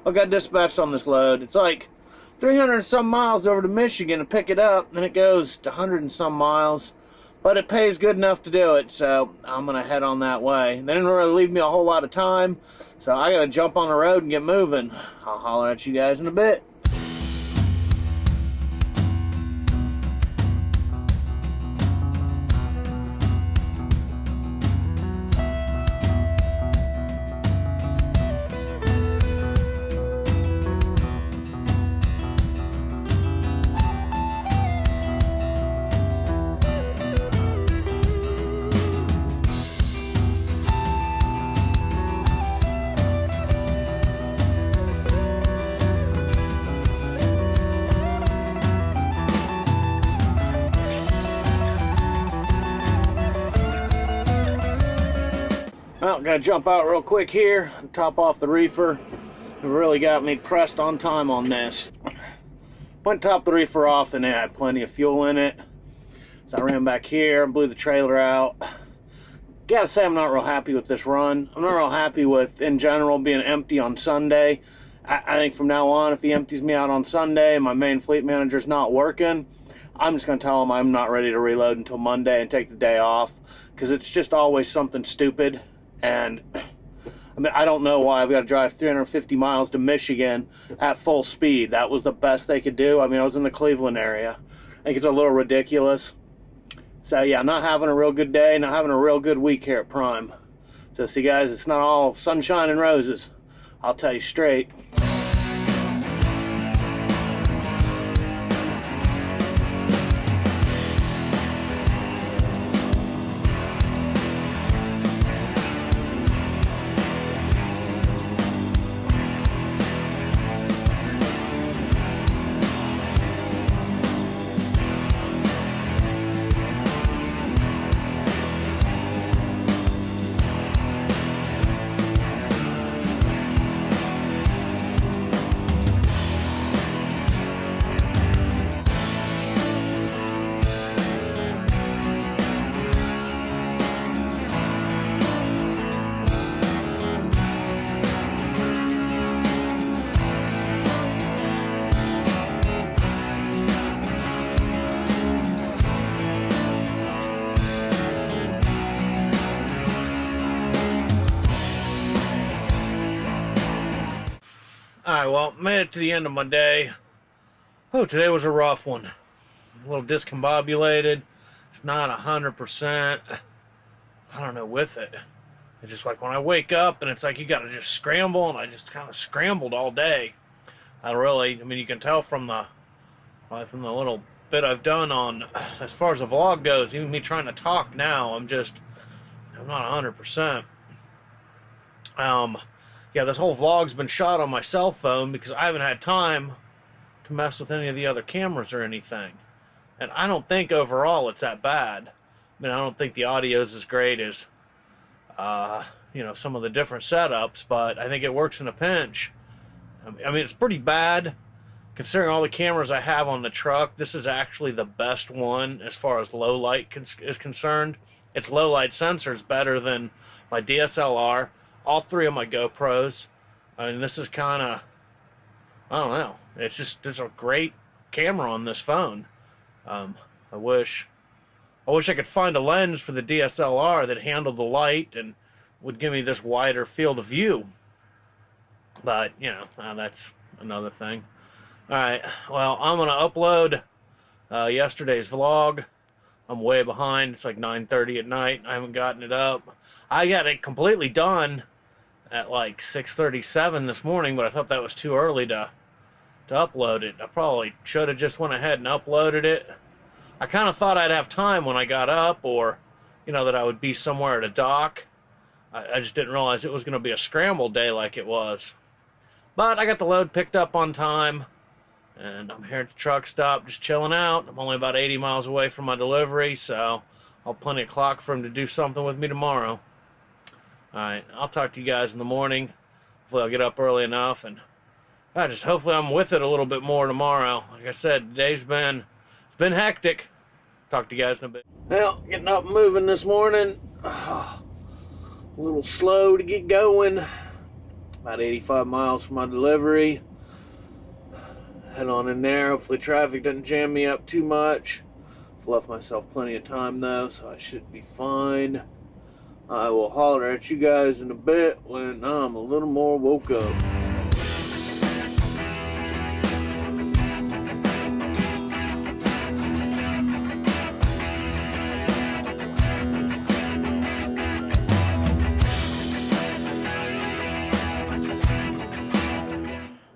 I got dispatched on this load. It's like 300 and some miles over to Michigan to pick it up, and it goes to 100 and some miles. But it pays good enough to do it, so I'm going to head on that way. They didn't really leave me a whole lot of time, so I got to jump on the road and get moving. I'll holler at you guys in a bit. Well, gotta jump out real quick here and top off the reefer. It really got me pressed on time on this. Went to top the reefer off and it had plenty of fuel in it. So I ran back here and blew the trailer out. Gotta say I'm not real happy with this run. I'm not real happy with, in general, being empty on Sunday. I think from now on, if he empties me out on Sunday and my main fleet manager's not working, I'm just gonna tell him I'm not ready to reload until Monday and take the day off, because it's just always something stupid. And I mean, I don't know why I've got to drive 350 miles to Michigan at full speed. That was the best they could do. I mean, I was in the Cleveland area. I think it's a little ridiculous. So yeah, not having a real good day, not having a real good week here at Prime. So see guys, it's not all sunshine and roses. I'll tell you straight. Alright, well, made it to the end of my day. Oh, today was a rough one. A little discombobulated. It's not 100%, I don't know, with it. It's just like when I wake up and it's like you gotta just scramble, and I just kind of scrambled all day. I mean, you can tell from the little bit I've done on, as far as the vlog goes, even me trying to talk now, I'm not 100%. Yeah, this whole vlog's been shot on my cell phone because I haven't had time to mess with any of the other cameras or anything. And I don't think overall it's that bad. I mean, I don't think the audio's as great as, you know, some of the different setups, but I think it works in a pinch. I mean, it's pretty bad. Considering all the cameras I have on the truck, this is actually the best one as far as low light is concerned. Its low light sensor is better than my DSLR. All three of my GoPros. I mean, this is kind of, I don't know. There's a great camera on this phone. I wish I could find a lens for the DSLR that handled the light and would give me this wider field of view. But, you know, that's another thing. Alright, well, I'm going to upload yesterday's vlog. I'm way behind. It's like 9:30 at night. I haven't gotten it up. I got it completely done at like 6:37 this morning, but I thought that was too early to upload it. I probably should have just went ahead and uploaded it. I kind of thought I'd have time when I got up, or, you know, that I would be somewhere at a dock. I just didn't realize it was going to be a scramble day like it was. But I got the load picked up on time, and I'm here at the truck stop just chilling out. I'm only about 80 miles away from my delivery, so I'll have plenty of clock for him to do something with me tomorrow. Alright, I'll talk to you guys in the morning. Hopefully I'll get up early enough, and hopefully I'm with it a little bit more tomorrow. Like I said, it's been hectic. Talk to you guys in a bit. Well, getting up and moving this morning. A little slow to get going. About 85 miles from my delivery. Head on in there. Hopefully traffic doesn't jam me up too much. I've left myself plenty of time though, so I should be fine. I will holler at you guys in a bit when I'm a little more woke up.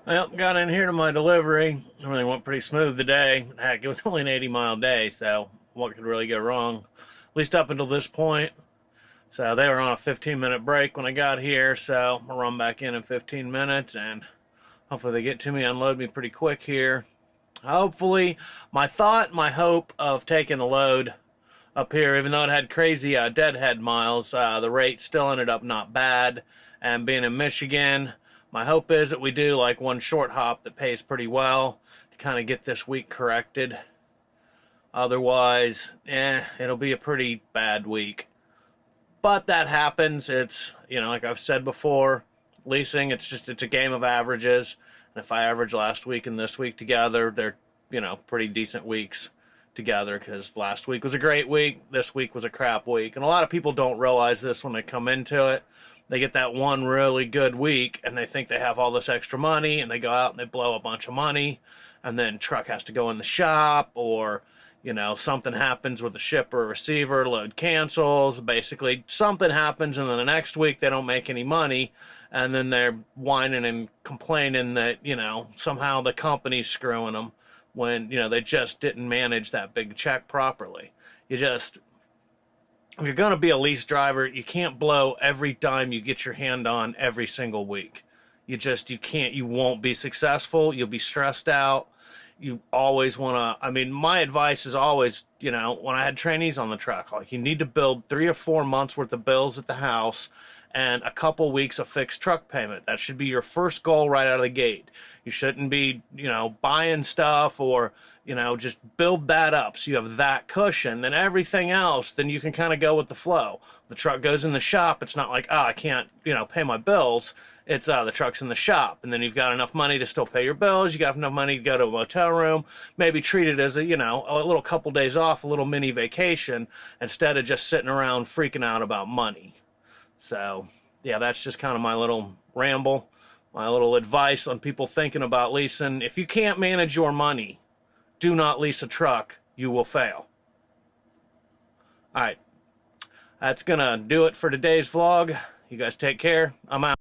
Well, got in here to my delivery. Everything went pretty smooth today. Heck, it was only an 80-mile day, so what could really go wrong? At least up until this point. So they were on a 15-minute break when I got here, so I'll run back in 15 minutes, and hopefully they get to me, unload me pretty quick here. Hopefully, my hope of taking the load up here, even though it had crazy deadhead miles, the rate still ended up not bad. And being in Michigan, my hope is that we do like one short hop that pays pretty well to kind of get this week corrected. Otherwise, it'll be a pretty bad week. But that happens. It's, like I've said before, leasing, it's a game of averages. And if I average last week and this week together, they're, pretty decent weeks together, because last week was a great week, this week was a crap week. And a lot of people don't realize this when they come into it. They get that one really good week and they think they have all this extra money, and they go out and they blow a bunch of money, and then truck has to go in the shop, or something happens with the shipper or receiver, load cancels, basically something happens, and then the next week they don't make any money, and then they're whining and complaining that somehow the company's screwing them, when they just didn't manage that big check properly. If you're going to be a lease driver, you can't blow every dime you get your hand on every single week. You can't. You won't be successful. You'll be stressed out. You always want to, my advice is always, when I had trainees on the truck, like, you need to build 3 or 4 months worth of bills at the house and a couple weeks of fixed truck payment. That should be your first goal right out of the gate. You shouldn't be, buying stuff, or, just build that up so you have that cushion. Then everything else, then you can kind of go with the flow. The truck goes in the shop. It's not like, I can't, pay my bills. It's the truck's in the shop, and then you've got enough money to still pay your bills. You got enough money to go to a motel room. Maybe treat it as a little couple days off, a little mini vacation, instead of just sitting around freaking out about money. So yeah, that's just kind of my little ramble, my little advice on people thinking about leasing. If you can't manage your money, do not lease a truck. You will fail. All right, that's gonna do it for today's vlog. You guys take care. I'm out.